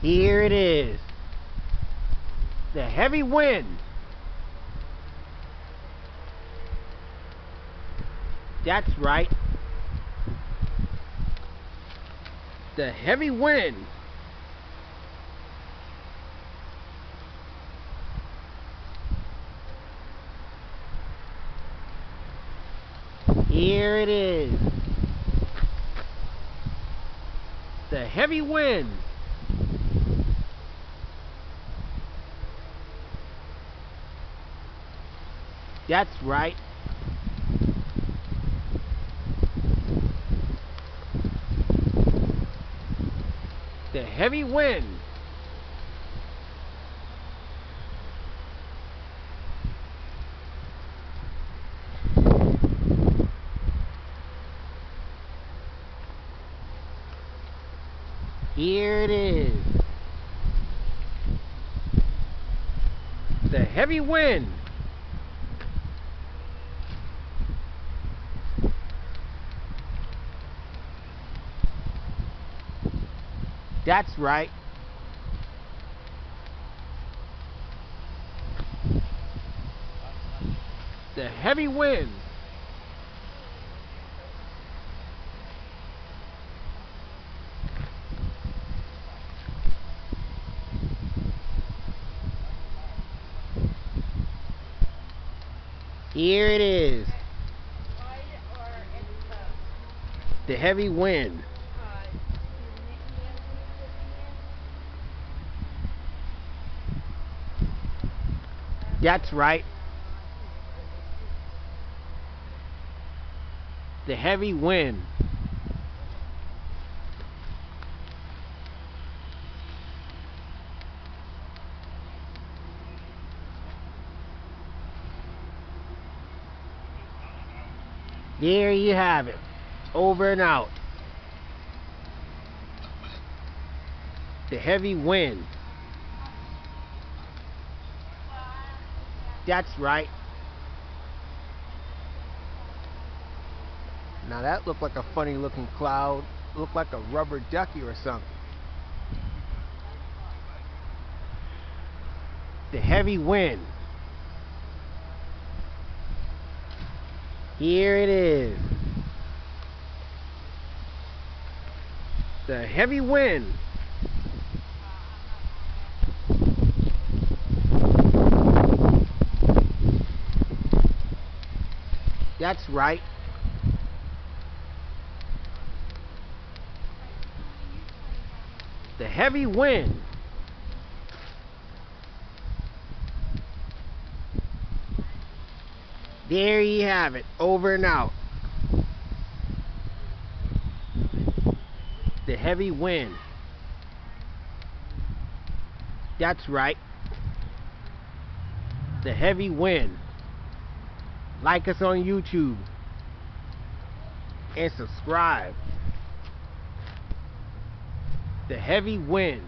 Here it is. The heavy wind. That's right. The heavy wind. Here it is. The heavy wind. That's right. The heavy wind. Here it is. The heavy wind. That's right. The heavy wind. Here it is. The heavy wind. That's right. The heavy wind. There you have it. Over and out. The heavy wind. That's right. Now that looked like a funny looking cloud. Looked like a rubber ducky or something. The heavy wind. Here it is. The heavy wind. That's right. The heavy wind. There you have it. Over and out. The heavy wind. That's right. The heavy wind. Like us on YouTube. And subscribe. The heavy wind.